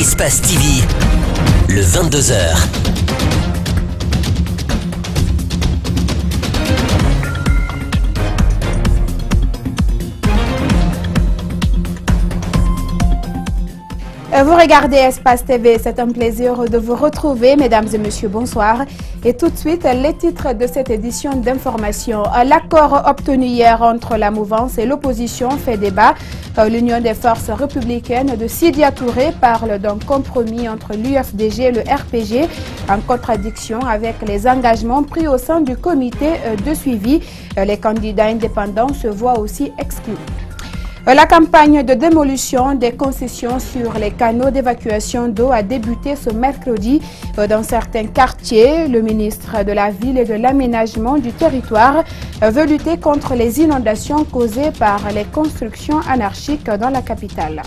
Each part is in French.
Espace TV, le 22h. Vous regardez Espace TV, c'est un plaisir de vous retrouver, mesdames et messieurs, bonsoir. Et tout de suite, les titres de cette édition d'information. L'accord obtenu hier entre la mouvance et l'opposition fait débat. L'Union des forces républicaines de Sidya Touré parle d'un compromis entre l'UFDG et le RPG, en contradiction avec les engagements pris au sein du comité de suivi. Les candidats indépendants se voient aussi exclus. La campagne de démolition des concessions sur les canaux d'évacuation d'eau a débuté ce mercredi dans certains quartiers. Le ministre de la Ville et de l'Aménagement du territoire veut lutter contre les inondations causées par les constructions anarchiques dans la capitale.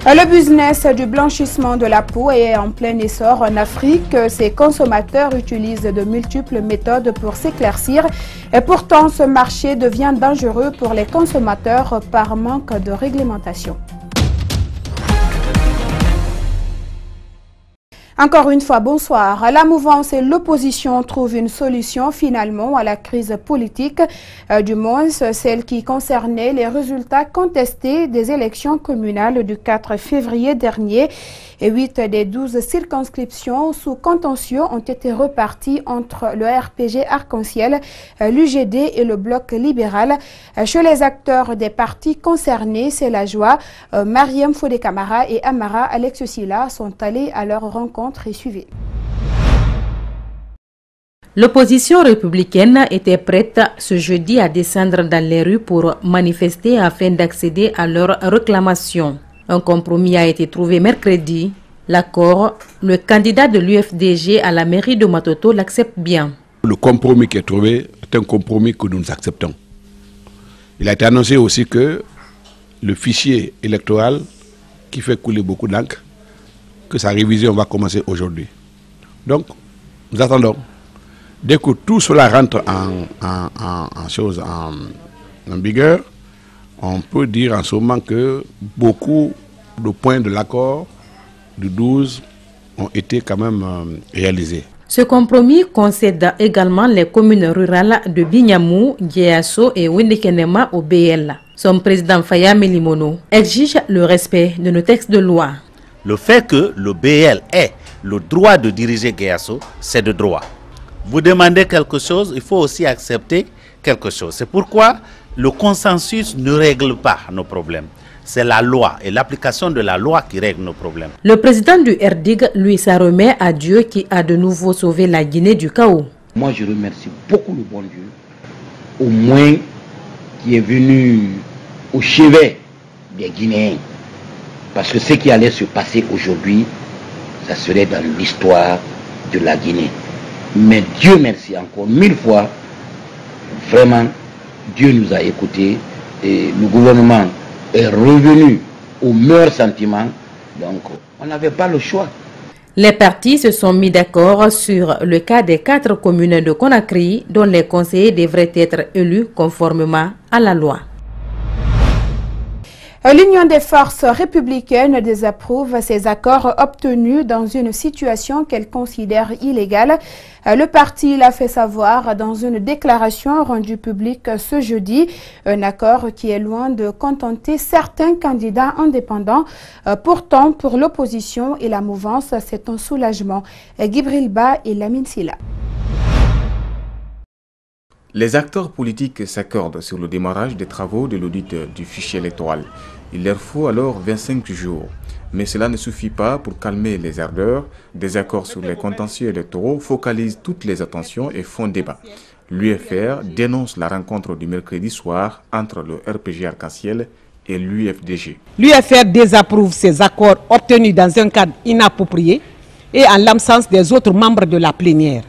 Le business du blanchissement de la peau est en plein essor en Afrique. Ces consommateurs utilisent de multiples méthodes pour s'éclaircir. Et pourtant, ce marché devient dangereux pour les consommateurs par manque de réglementation. Encore une fois, bonsoir. La mouvance et l'opposition trouvent une solution finalement à la crise politique, du moins celle qui concernait les résultats contestés des élections communales du 4 février dernier. Et 8 des 12 circonscriptions sous contentieux ont été reparties entre le RPG Arc-en-Ciel, l'UGD et le Bloc libéral. Chez les acteurs des partis concernés, c'est la joie. Mariam Fodé Camara et Amara Alexio-Silla sont allés à leur rencontre et suivis. L'opposition républicaine était prête ce jeudi à descendre dans les rues pour manifester afin d'accéder à leurs réclamations. Un compromis a été trouvé mercredi. L'accord, le candidat de l'UFDG à la mairie de Matoto l'accepte bien. Le compromis qui est trouvé est un compromis que nous acceptons. Il a été annoncé aussi que le fichier électoral qui fait couler beaucoup d'encre, que sa révision va commencer aujourd'hui. Donc, nous attendons. Dès que tout cela rentre en vigueur, on peut dire en ce moment que beaucoup de points de l'accord du 12 ont été quand même réalisés. Ce compromis concède également les communes rurales de Bignamou, Djeasso et Wendekenema au BL. Son président Faya Melimono exige le respect de nos textes de loi. Le fait que le BL ait le droit de diriger Djeasso, c'est de droit. Vous demandez quelque chose, il faut aussi accepter quelque chose. C'est pourquoi le consensus ne règle pas nos problèmes. C'est la loi et l'application de la loi qui règle nos problèmes. Le président du RDIG, lui, s'en remet à Dieu qui a de nouveau sauvé la Guinée du chaos. Moi, je remercie beaucoup le bon Dieu, au moins qui est venu au chevet des Guinéens. Parce que ce qui allait se passer aujourd'hui, ça serait dans l'histoire de la Guinée. Mais Dieu merci encore 1000 fois, vraiment, Dieu nous a écoutés et le gouvernement est revenu aux meilleurs sentiments, donc on n'avait pas le choix. Les partis se sont mis d'accord sur le cas des 4 communes de Conakry dont les conseillers devraient être élus conformément à la loi. L'Union des forces républicaines désapprouve ces accords obtenus dans une situation qu'elle considère illégale. Le parti l'a fait savoir dans une déclaration rendue publique ce jeudi. Un accord qui est loin de contenter certains candidats indépendants. Pourtant, pour l'opposition et la mouvance, c'est un soulagement. Gibril Ba et Lamine Silla. Les acteurs politiques s'accordent sur le démarrage des travaux de l'audit du fichier électoral. Il leur faut alors 25 jours. Mais cela ne suffit pas pour calmer les ardeurs. Des accords sur les contentieux électoraux focalisent toutes les attentions et font débat. L'UFR dénonce la rencontre du mercredi soir entre le RPG Arc-en-Ciel et l'UFDG. L'UFR désapprouve ces accords obtenus dans un cadre inapproprié et en l'absence des autres membres de la plénière.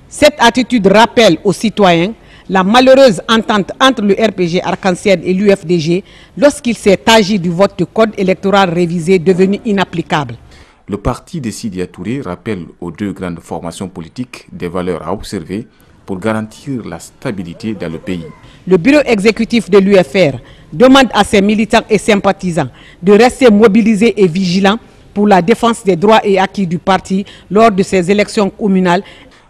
Cette attitude rappelle aux citoyens la malheureuse entente entre le RPG Arc-en-Ciel et l'UFDG lorsqu'il s'est agi du vote du code électoral révisé devenu inapplicable. Le parti de Sidya Touré rappelle aux 2 grandes formations politiques des valeurs à observer pour garantir la stabilité dans le pays. Le bureau exécutif de l'UFR demande à ses militants et sympathisants de rester mobilisés et vigilants pour la défense des droits et acquis du parti lors de ces élections communales.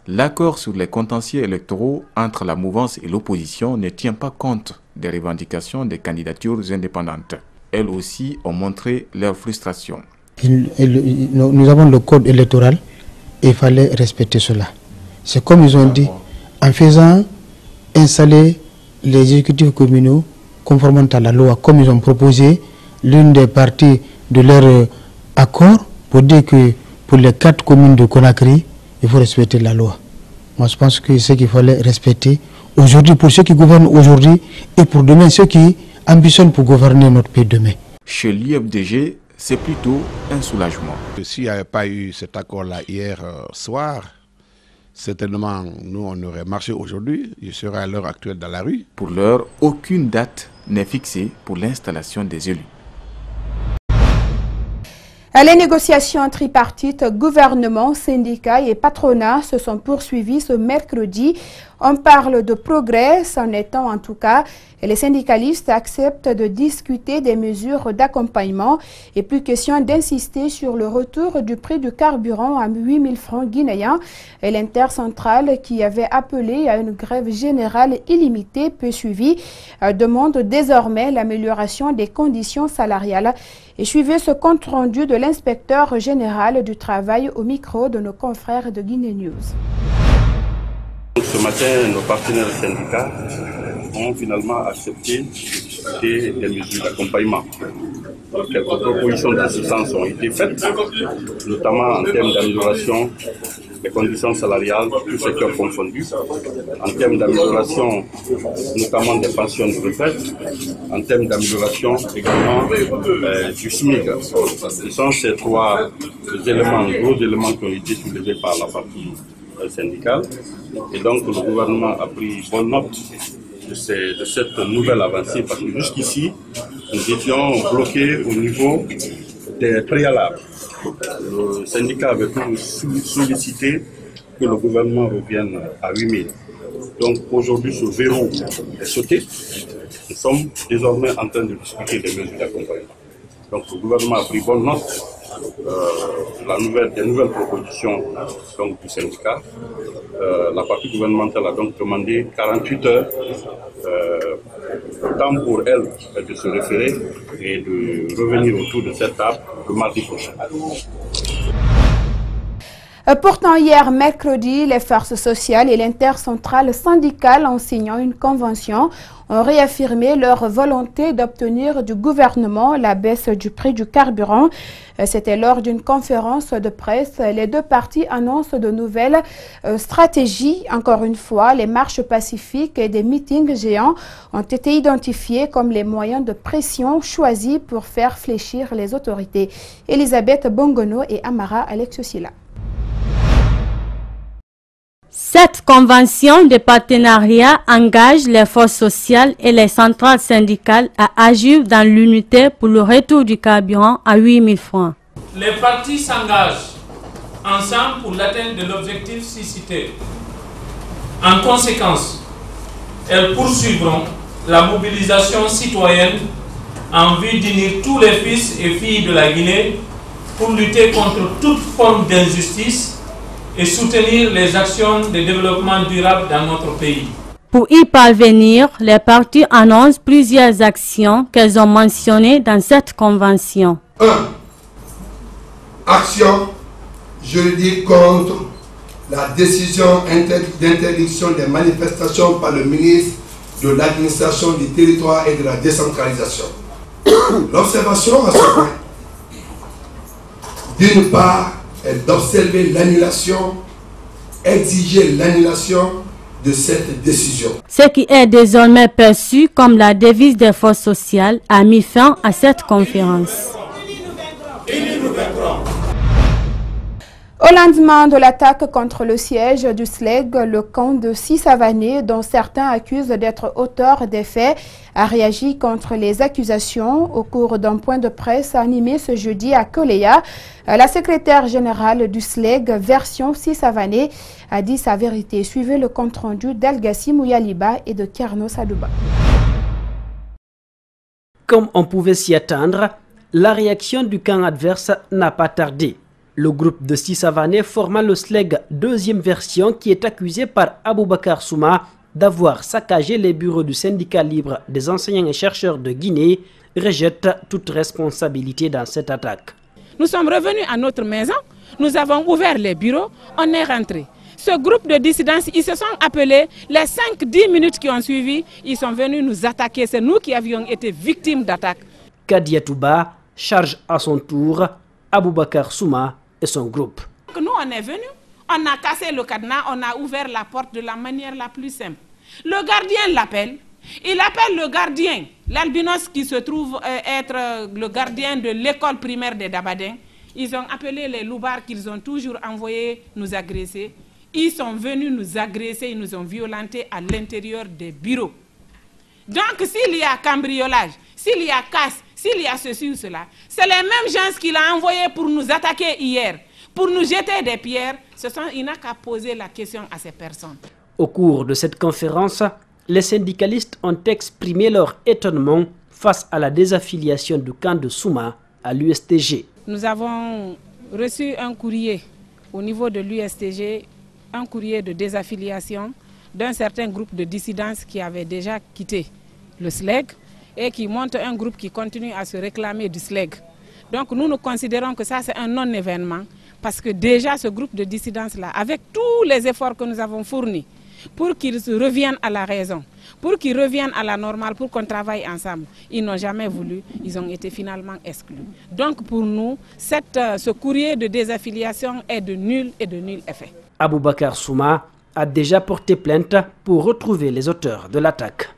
L'accord sur les contentieux électoraux entre la mouvance et l'opposition ne tient pas compte des revendications des candidatures indépendantes. Elles aussi ont montré leur frustration. Nous avons le code électoral et il fallait respecter cela. C'est comme ils ont dit, en faisant installer les exécutifs communaux conformément à la loi, comme ils ont proposé l'une des parties de leur accord pour dire que pour les 4 communes de Conakry, il faut respecter la loi. Moi, je pense que c'est ce qu'il fallait respecter aujourd'hui pour ceux qui gouvernent aujourd'hui et pour demain ceux qui ambitionnent pour gouverner notre pays demain. Chez l'IFDG, c'est plutôt un soulagement. S'il n'y avait pas eu cet accord-là hier soir, certainement nous on aurait marché aujourd'hui, je serais à l'heure actuelle dans la rue. Pour l'heure, aucune date n'est fixée pour l'installation des élus. Les négociations tripartites, gouvernement, syndicats et patronat se sont poursuivies ce mercredi. On parle de progrès, c'en étant en tout cas. Et les syndicalistes acceptent de discuter des mesures d'accompagnement et plus question d'insister sur le retour du prix du carburant à 8 000 francs guinéens. Et l'intercentrale qui avait appelé à une grève générale illimitée peu suivie demande désormais l'amélioration des conditions salariales. Et suivez ce compte rendu de l'inspecteur général du travail au micro de nos confrères de Guinée News. Ce matin, nos partenaires syndicats ont finalement accepté de discuter des mesures d'accompagnement. Quelques propositions dans ce sens ont été faites, notamment en termes d'amélioration des conditions salariales, tous secteurs confondus, en termes d'amélioration notamment des pensions de retraite, en termes d'amélioration également du SMIC. Ce sont ces 3 éléments, gros éléments qui ont été soulevés par la partie syndicale. Et donc le gouvernement a pris bonne note de cette nouvelle avancée parce que jusqu'ici, nous étions bloqués au niveau des préalables. Le syndicat avait sollicité que le gouvernement revienne à 8 000. Donc aujourd'hui, ce verrou est sauté. Nous sommes désormais en train de discuter des mesures d'accompagnement. Donc le gouvernement a pris bonne note des nouvelles propositions donc, du syndicat. La partie gouvernementale a donc demandé 48 heures, temps pour elle de se référer et de revenir autour de cette table le mardi prochain. Pourtant, hier mercredi, les forces sociales et l'intercentrale syndicale, en signant une convention, ont réaffirmé leur volonté d'obtenir du gouvernement la baisse du prix du carburant. C'était lors d'une conférence de presse. Les 2 parties annoncent de nouvelles stratégies. Encore une fois, les marches pacifiques et des meetings géants ont été identifiés comme les moyens de pression choisis pour faire fléchir les autorités. Elisabeth Bongono et Amara Alexiosila. Cette convention de partenariat engage les forces sociales et les centrales syndicales à agir dans l'unité pour le retour du carburant à 8 000 francs. Les partis s'engagent ensemble pour l'atteinte de l'objectif suscité. En conséquence, elles poursuivront la mobilisation citoyenne en vue d'unir tous les fils et filles de la Guinée pour lutter contre toute forme d'injustice et soutenir les actions de développement durable dans notre pays. Pour y parvenir, les partis annoncent plusieurs actions qu'elles ont mentionnées dans cette convention. 1. Action juridique contre la décision d'interdiction des manifestations par le ministre de l'administration du territoire et de la décentralisation. L'observation à ce point, d'une part, est d'observer l'annulation, exiger l'annulation de cette décision. Ce qui est désormais perçu comme la devise des forces sociales a mis fin à cette conférence. Au lendemain de l'attaque contre le siège du SLEG, le camp de Sisavané, dont certains accusent d'être auteurs des faits, a réagi contre les accusations au cours d'un point de presse animé ce jeudi à Koleya. La secrétaire générale du SLEG, version Sisavané, a dit sa vérité. Suivez le compte-rendu d'Elgassi Mouyaliba et de Kerno Sadouba. Comme on pouvait s'y attendre, La réaction du camp adverse n'a pas tardé. Le groupe de 6 Savanais formant le SLEG deuxième version qui est accusé par Aboubakar Souma d'avoir saccagé les bureaux du syndicat libre des enseignants et chercheurs de Guinée rejette toute responsabilité dans cette attaque. Nous sommes revenus à notre maison, nous avons ouvert les bureaux, on est rentré. Ce groupe de dissidents, ils se sont appelés, les 5-10 minutes qui ont suivi, ils sont venus nous attaquer. C'est nous qui avions été victimes d'attaques. Kadia Touba charge à son tour Aboubakar Souma et son groupe. Nous, on est venus, on a cassé le cadenas, on a ouvert la porte de la manière la plus simple. Le gardien l'appelle, il appelle le gardien, l'albinos qui se trouve être le gardien de l'école primaire des Dabadins. Ils ont appelé les loubards qu'ils ont toujours envoyés nous agresser. Ils sont venus nous agresser, ils nous ont violentés à l'intérieur des bureaux. Donc s'il y a cambriolage, s'il y a casse, s'il y a ceci ou cela, c'est les mêmes gens qu'il a envoyés pour nous attaquer hier, pour nous jeter des pierres. Il n'a qu'à poser la question à ces personnes. Au cours de cette conférence, les syndicalistes ont exprimé leur étonnement face à la désaffiliation du camp de Souma à l'USTG. Nous avons reçu un courrier au niveau de l'USTG, un courrier de désaffiliation d'un certain groupe de dissidents qui avait déjà quitté le SLEG et qui monte un groupe qui continue à se réclamer du SLEG. Donc nous considérons que ça c'est un non-événement parce que déjà ce groupe de dissidents-là, avec tous les efforts que nous avons fournis pour qu'ils reviennent à la raison, pour qu'ils reviennent à la normale, pour qu'on travaille ensemble, ils n'ont jamais voulu, ils ont été finalement exclus. Donc pour nous, ce courrier de désaffiliation est de nul effet. Aboubakar Souma a déjà porté plainte pour retrouver les auteurs de l'attaque.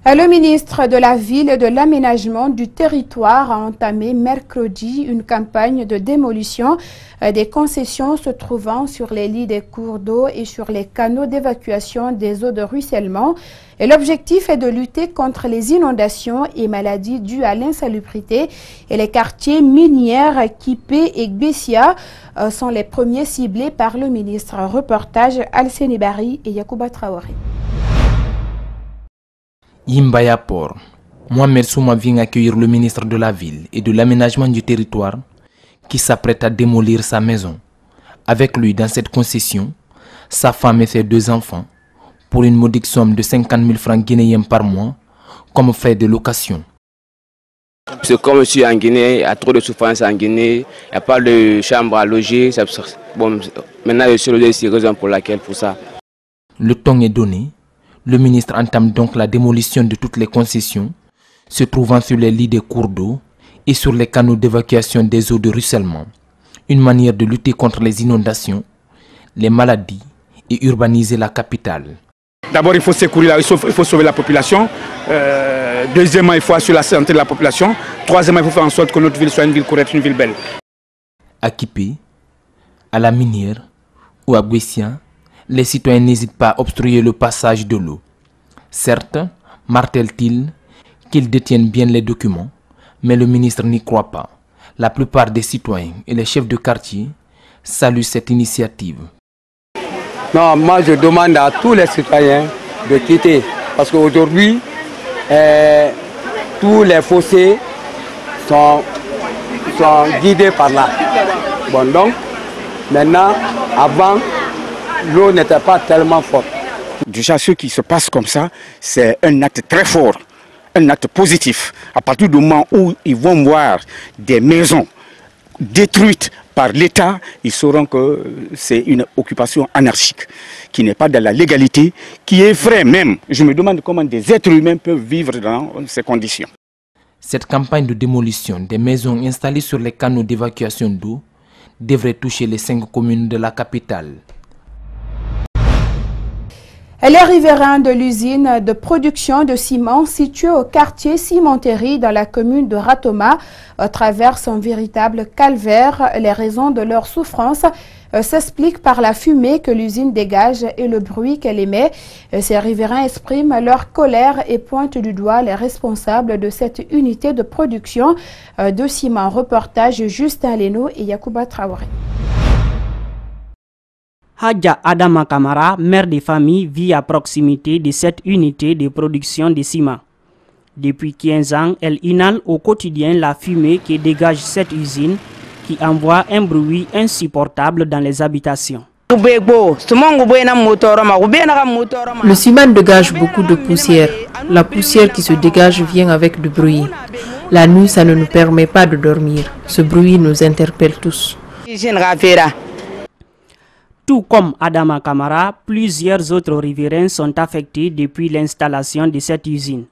Le ministre de la Ville et de l'Aménagement du Territoire a entamé mercredi une campagne de démolition des concessions se trouvant sur les lits des cours d'eau et sur les canaux d'évacuation des eaux de ruissellement. Et l'objectif est de lutter contre les inondations et maladies dues à l'insalubrité. Et les quartiers Minières, Kipé et Gbessia sont les premiers ciblés par le ministre. Reportage Alseni Bari et Yacouba Traoré. Yimbaya Port, Mohamed Souma vient accueillir le ministre de la Ville et de l'Aménagement du Territoire qui s'apprête à démolir sa maison. Avec lui dans cette concession, sa femme et ses 2 enfants pour une modique somme de 50 000 francs guinéens par mois comme frais de location. C'est comme je suis en Guinée, il y a trop de souffrance en Guinée, il n'y a pas de chambre à loger. Bon, maintenant je suis logé, c'est la raison pour laquelle pour ça. Le ton est donné. Le ministre entame donc la démolition de toutes les concessions se trouvant sur les lits des cours d'eau et sur les canaux d'évacuation des eaux de ruissellement. Une manière de lutter contre les inondations, les maladies et urbaniser la capitale. D'abord, il faut secourir, il faut sauver la population. Deuxièmement, il faut assurer la santé de la population. Troisièmement, il faut faire en sorte que notre ville soit une ville correcte, une ville belle. À Kipé, à la Minière ou à Gbessia, les citoyens n'hésitent pas à obstruer le passage de l'eau. Certes, martèlent-ils qu'ils détiennent bien les documents, mais le ministre n'y croit pas. La plupart des citoyens et les chefs de quartier saluent cette initiative. Non, moi je demande à tous les citoyens de quitter, parce qu'aujourd'hui, tous les fossés sont guidés par là. Bon, donc, maintenant, avant, l'eau n'était pas tellement forte. Déjà, ce qui se passe comme ça, c'est un acte très fort, un acte positif. À partir du moment où ils vont voir des maisons détruites par l'État, ils sauront que c'est une occupation anarchique, qui n'est pas de la légalité, qui effraie même. Je me demande comment des êtres humains peuvent vivre dans ces conditions. Cette campagne de démolition des maisons installées sur les canaux d'évacuation d'eau devrait toucher les 5 communes de la capitale. Les riverains de l'usine de production de ciment située au quartier Cimenterie dans la commune de Ratoma traversent un véritable calvaire. Les raisons de leur souffrance s'expliquent par la fumée que l'usine dégage et le bruit qu'elle émet. Ces riverains expriment leur colère et pointent du doigt les responsables de cette unité de production de ciment. Reportage Justin Leno et Yacouba Traoré. Hadja Adama Kamara, mère de famille, vit à proximité de cette unité de production de ciment. Depuis 15 ans, elle inhale au quotidien la fumée que dégage cette usine qui envoie un bruit insupportable dans les habitations. Le ciment dégage beaucoup de poussière. La poussière qui se dégage vient avec du bruit. La nuit, ça ne nous permet pas de dormir. Ce bruit nous interpelle tous. Tout comme Adama Kamara, plusieurs autres riverains sont affectés depuis l'installation de cette usine.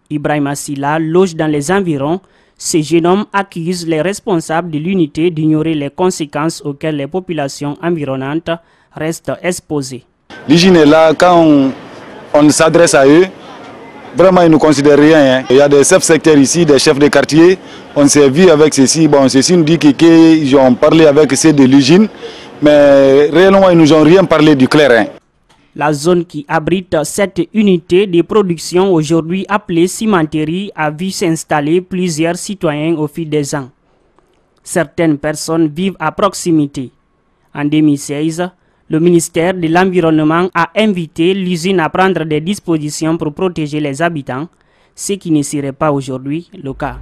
Ibrahima Silla loge dans les environs. Ce jeune homme accuse les responsables de l'unité d'ignorer les conséquences auxquelles les populations environnantes restent exposées. L'hygiène est là, quand on s'adresse à eux, vraiment ils ne considèrent rien. Il y a des chefs-secteurs ici, des chefs de quartier, on s'est vu avec ceci. Bon, ceci nous dit qu'ils ont parlé avec ceux de l'hygiène, mais réellement ils nous ont rien parlé du clairin. La zone qui abrite cette unité de production aujourd'hui appelée cimenterie a vu s'installer plusieurs citoyens au fil des ans. Certaines personnes vivent à proximité. En 2016, le ministère de l'Environnement a invité l'usine à prendre des dispositions pour protéger les habitants, ce qui ne serait pas aujourd'hui le cas.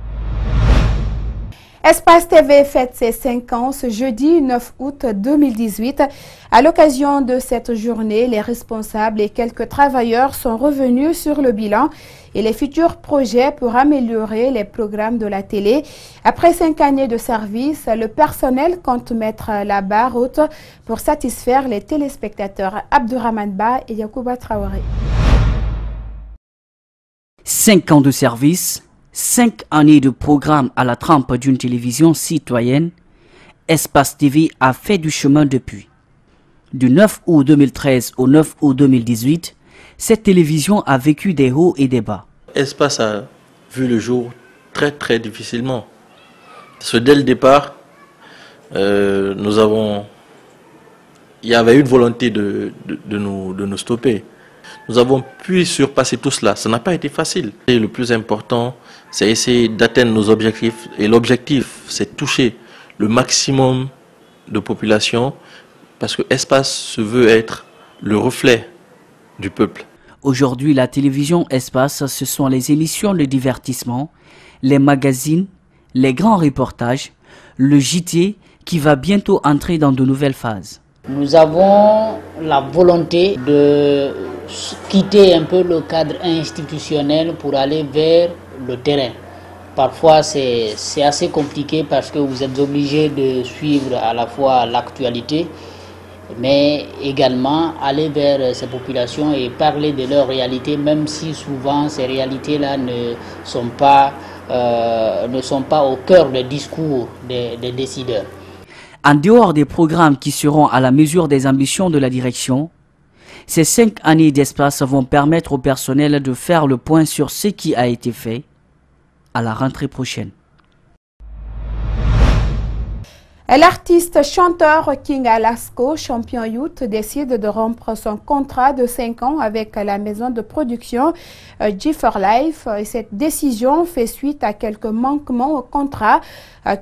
Espace TV fête ses 5 ans ce jeudi 9 août 2018. À l'occasion de cette journée, les responsables et quelques travailleurs sont revenus sur le bilan et les futurs projets pour améliorer les programmes de la télé. Après 5 années de service, le personnel compte mettre la barre haute pour satisfaire les téléspectateurs. Abdourahmane Ba et Yacouba Traoré. 5 ans de service, 5 années de programme à la trempe d'une télévision citoyenne, Espace TV a fait du chemin depuis. Du 9 août 2013 au 9 août 2018, cette télévision a vécu des hauts et des bas. Espace a vu le jour très difficilement. Parce que dès le départ, il y avait une volonté de nous stopper. Nous avons pu surpasser tout cela. Ça n'a pas été facile. Et le plus important, c'est essayer d'atteindre nos objectifs. Et l'objectif, c'est toucher le maximum de population parce que Espace se veut être le reflet du peuple. Aujourd'hui, la télévision Espace, ce sont les émissions de divertissement, les magazines, les grands reportages, le JT qui va bientôt entrer dans de nouvelles phases. Nous avons la volonté de quitter un peu le cadre institutionnel pour aller vers le terrain. Parfois c'est assez compliqué parce que vous êtes obligé de suivre à la fois l'actualité, mais également aller vers ces populations et parler de leur réalité, même si souvent ces réalités-là ne sont pas au cœur des discours des décideurs. En dehors des programmes qui seront à la mesure des ambitions de la direction, ces 5 années d'Espace vont permettre au personnel de faire le point sur ce qui a été fait à la rentrée prochaine. L'artiste chanteur King Alasco, champion youth, décide de rompre son contrat de 5 ans avec la maison de production G4Life. Cette décision fait suite à quelques manquements au contrat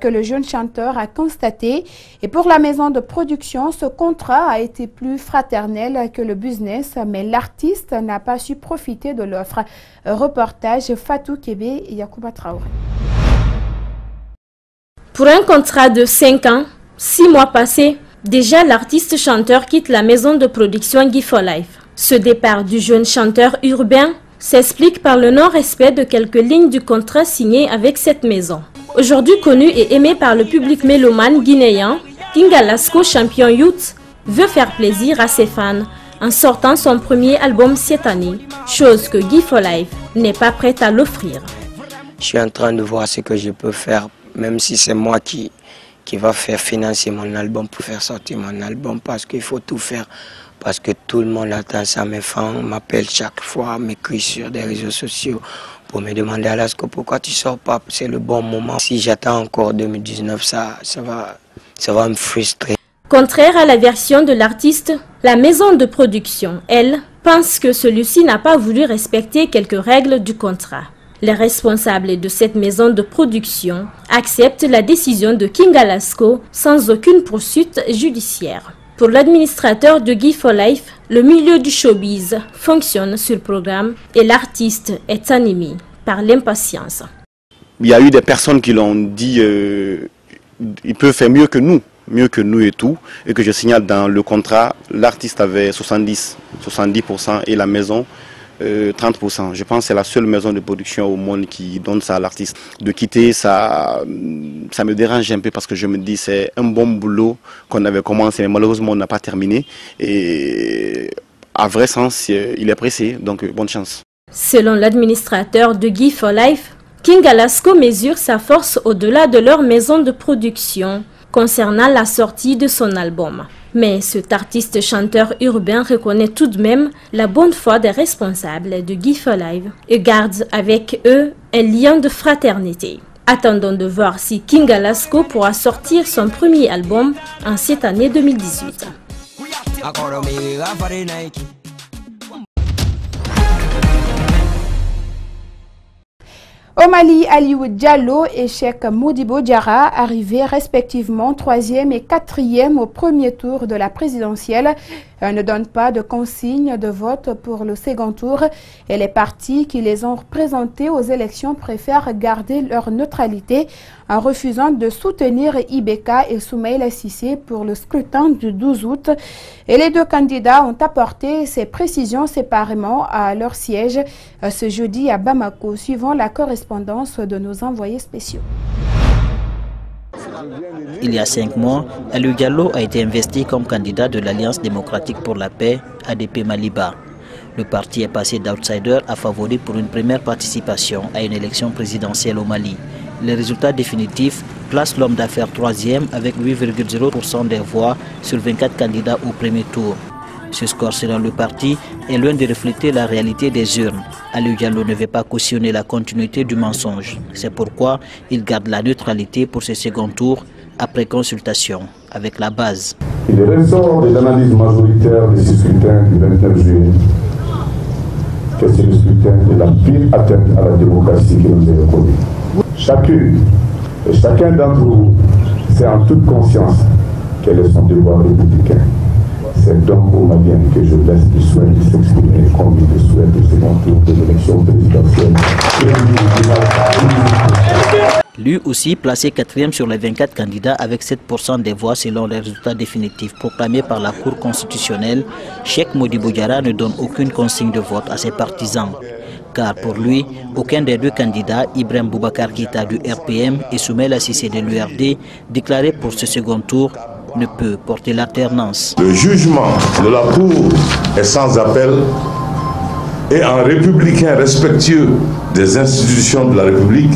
que le jeune chanteur a constaté. Et pour la maison de production, ce contrat a été plus fraternel que le business, mais l'artiste n'a pas su profiter de l'offre. Reportage Fatou Kébé et Yacouba Traoré. Pour un contrat de 5 ans, 6 mois passés, déjà l'artiste chanteur quitte la maison de production G4Life. Ce départ du jeune chanteur urbain s'explique par le non-respect de quelques lignes du contrat signé avec cette maison. Aujourd'hui connu et aimé par le public mélomane guinéen, King Alasco, champion youth, veut faire plaisir à ses fans en sortant son premier album cette année, chose que G4Life n'est pas prête à l'offrir. Je suis en train de voir ce que je peux faire, même si c'est moi qui va faire financer mon album pour faire sortir mon album, parce qu'il faut tout faire, parce que tout le monde attend ça. Mes fans m'appellent chaque fois, m'écrivent sur des réseaux sociaux pour me demander Alasco pourquoi tu sors pas, c'est le bon moment. Si j'attends encore 2019, ça va me frustrer. Contraire à la version de l'artiste, la maison de production, elle, pense que celui-ci n'a pas voulu respecter quelques règles du contrat. Les responsables de cette maison de production acceptent la décision de King Alasco sans aucune poursuite judiciaire. Pour l'administrateur de G4Life, le milieu du showbiz fonctionne sur programme et l'artiste est animé. par l'impatience. Il y a eu des personnes qui l'ont dit il peut faire mieux que nous et tout, et que je signale dans le contrat, l'artiste avait 70% et la maison 30%. Je pense que c'est la seule maison de production au monde qui donne ça à l'artiste. De quitter ça, ça me dérange un peu parce que je me dis c'est un bon boulot qu'on avait commencé, mais malheureusement on n'a pas terminé. Et à vrai sens, il est pressé, donc bonne chance. Selon l'administrateur de Guy for Life, King Alasco mesure sa force au-delà de leur maison de production concernant la sortie de son album. Mais cet artiste chanteur urbain reconnaît tout de même la bonne foi des responsables de Guy for Life et garde avec eux un lien de fraternité. Attendons de voir si King Alasco pourra sortir son premier album en cette année 2018. Au Mali, Aliou Diallo et Cheikh Modibo Diarra, arrivés respectivement 3e et 4e au premier tour de la présidentielle, ne donnent pas de consigne de vote pour le second tour et les partis qui les ont représentés aux élections préfèrent garder leur neutralité en refusant de soutenir Ibeka et Soumaïla Cissé pour le scrutin du 12 août. Et les deux candidats ont apporté ces précisions séparément à leur siège ce jeudi à Bamako, suivant la correspondance de nos envoyés spéciaux. Il y a 5 mois, Aliou Diallo a été investi comme candidat de l'Alliance démocratique pour la paix, ADP Maliba. Le parti est passé d'outsider à favori pour une première participation à une élection présidentielle au Mali. Les résultats définitifs placent l'homme d'affaires 3e avec 8,0% des voix sur 24 candidats au premier tour. Ce score, selon le parti, est loin de refléter la réalité des urnes. Aliou Diallo ne veut pas cautionner la continuité du mensonge. C'est pourquoi il garde la neutralité pour ce second tour après consultation avec la base. Il ressort de l'analyse majoritaire de ce scrutin du 29 juillet que c'est le scrutin de la pire atteinte à la démocratie qui nous est reconnue. Chacune et chacun d'entre vous sait en toute conscience quel est son devoir républicain. C'est donc aux Maliens que je laisse le soin de s'exprimer comme il le souhaite au second tour de l'élection présidentielle. Lui aussi placé 4e sur les 24 candidats avec 7% des voix selon les résultats définitifs proclamés par la Cour constitutionnelle, Cheikh Modibo Diarra ne donne aucune consigne de vote à ses partisans. Car pour lui, aucun des deux candidats, Ibrahim Boubacar Keïta du RPM et Soumaïla Cissé de l'URD, déclarés pour ce second tour, ne peut porter l'alternance. Le jugement de la Cour est sans appel et en républicain respectueux des institutions de la République,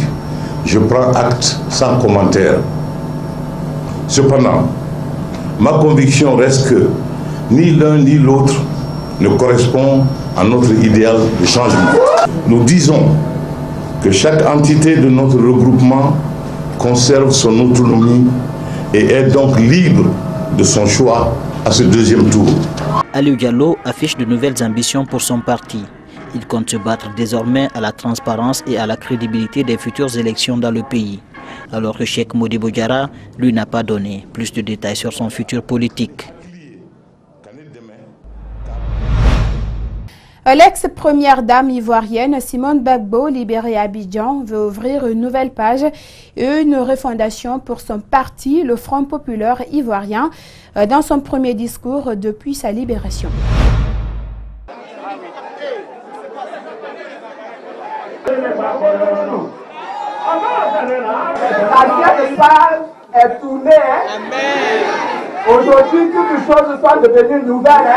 je prends acte sans commentaire. Cependant, ma conviction reste que ni l'un ni l'autre ne correspond à notre idéal de changement. Nous disons que chaque entité de notre regroupement conserve son autonomie et est donc libre de son choix à ce deuxième tour. Aliou Diallo affiche de nouvelles ambitions pour son parti. Il compte se battre désormais à la transparence et à la crédibilité des futures élections dans le pays. Alors que Cheikh Modibo Diarra, lui, n'a pas donné plus de détails sur son futur politique. L'ex-première dame ivoirienne Simone Gbagbo, libérée à Abidjan, veut ouvrir une nouvelle page et une refondation pour son parti, le Front populaire ivoirien, dans son premier discours depuis sa libération. La est tournée. Aujourd'hui, toutes les choses sont devenues nouvelles.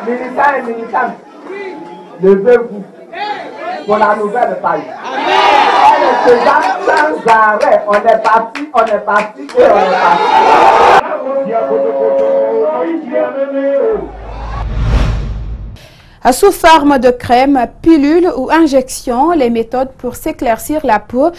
Militants et militantes, levez-vous pour la nouvelle page. Elle est déjà sans arrêt. On est parti et on est parti. Sous forme de crème, pilule ou injection, les méthodes pour s'éclaircir la peau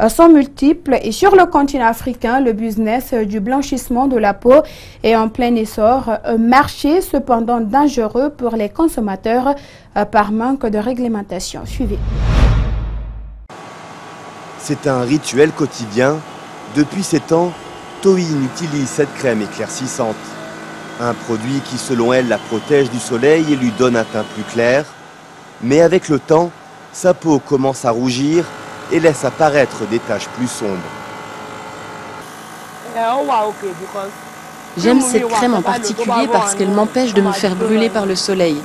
sont multiples et sur le continent africain, le business du blanchissement de la peau est en plein essor, un marché cependant dangereux pour les consommateurs par manque de réglementation. Suivez. C'est un rituel quotidien. Depuis 7 ans, Toyin utilise cette crème éclaircissante. Un produit qui, selon elle, la protège du soleil et lui donne un teint plus clair. Mais avec le temps, sa peau commence à rougir et laisse apparaître des taches plus sombres. J'aime cette crème en particulier parce qu'elle m'empêche de me faire brûler par le soleil.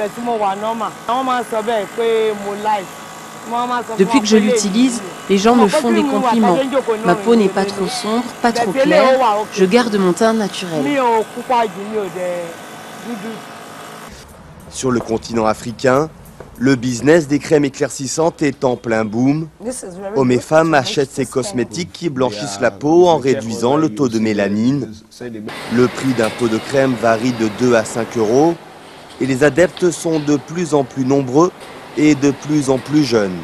Depuis que je l'utilise, les gens me font des compliments. Ma peau n'est pas trop sombre, pas trop claire. Je garde mon teint naturel. Sur le continent africain, le business des crèmes éclaircissantes est en plein boom. Hommes et femmes achètent ces cosmétiques qui blanchissent la peau en réduisant le taux de mélanine. Le prix d'un pot de crème varie de 2 à 5 € et les adeptes sont de plus en plus nombreux et de plus en plus jeunes.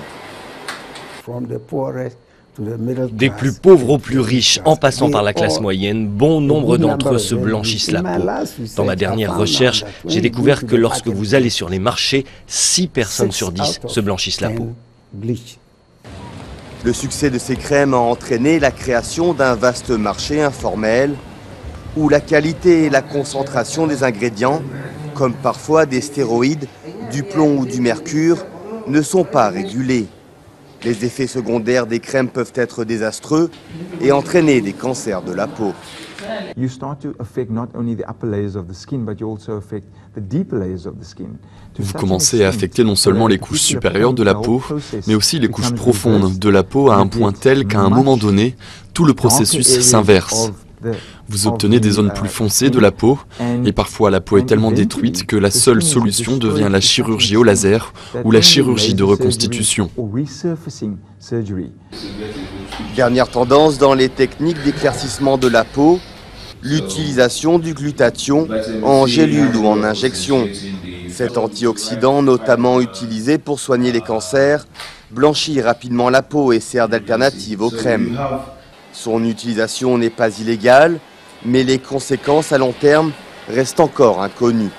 Des plus pauvres aux plus riches, en passant par la classe moyenne, bon nombre d'entre eux se blanchissent la peau. Dans ma dernière recherche, j'ai découvert que lorsque vous allez sur les marchés, 6 personnes sur 10 se blanchissent la peau. Le succès de ces crèmes a entraîné la création d'un vaste marché informel où la qualité et la concentration des ingrédients, comme parfois des stéroïdes, du plomb ou du mercure, ne sont pas régulés. Les effets secondaires des crèmes peuvent être désastreux et entraîner des cancers de la peau. Vous commencez à affecter non seulement les couches supérieures de la peau, mais aussi les couches profondes de la peau à un point tel qu'à un moment donné, tout le processus s'inverse. Vous obtenez des zones plus foncées de la peau et parfois la peau est tellement détruite que la seule solution devient la chirurgie au laser ou la chirurgie de reconstitution. Dernière tendance dans les techniques d'éclaircissement de la peau, l'utilisation du glutathion en gélule ou en injection. Cet antioxydant, notamment utilisé pour soigner les cancers, blanchit rapidement la peau et sert d'alternative aux crèmes. Son utilisation n'est pas illégale, mais les conséquences à long terme restent encore inconnues.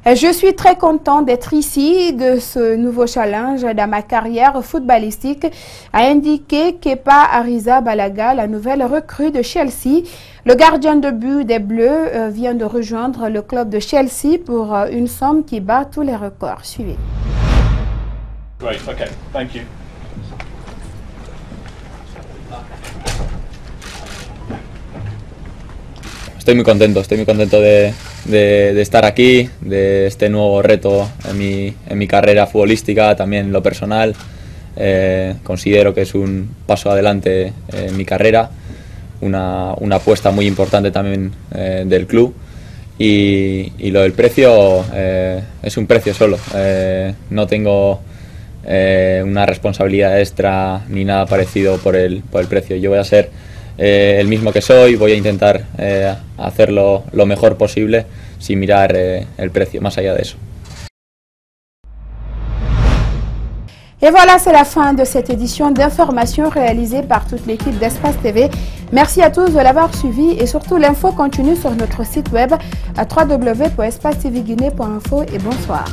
Je suis très content d'être ici, de ce nouveau challenge dans ma carrière footballistique, a indiqué Kepa Arrizabalaga, la nouvelle recrue de Chelsea. Le gardien de but des Bleus vient de rejoindre le club de Chelsea pour une somme qui bat tous les records. Suivez. Great, okay, thank you. Estoy muy contento de estar aquí, de este nuevo reto en mi carrera futbolística, también en lo personal. Considero que es un paso adelante en mi carrera, una apuesta muy importante también del club. Y lo del precio es un precio solo, no tengo una responsabilidad extra ni nada parecido por el precio. Yo voy a ser el mismo que soy, voy a intentar hacerlo lo mejor posible sin mirar el precio, más allá de eso. Et voilà, c'est la fin de cette édition d'information réalisée par toute l'équipe d'Espace TV. Merci à tous de l'avoir suivi et surtout l'info continue sur notre site web à www.espacetvguinée.info et bonsoir.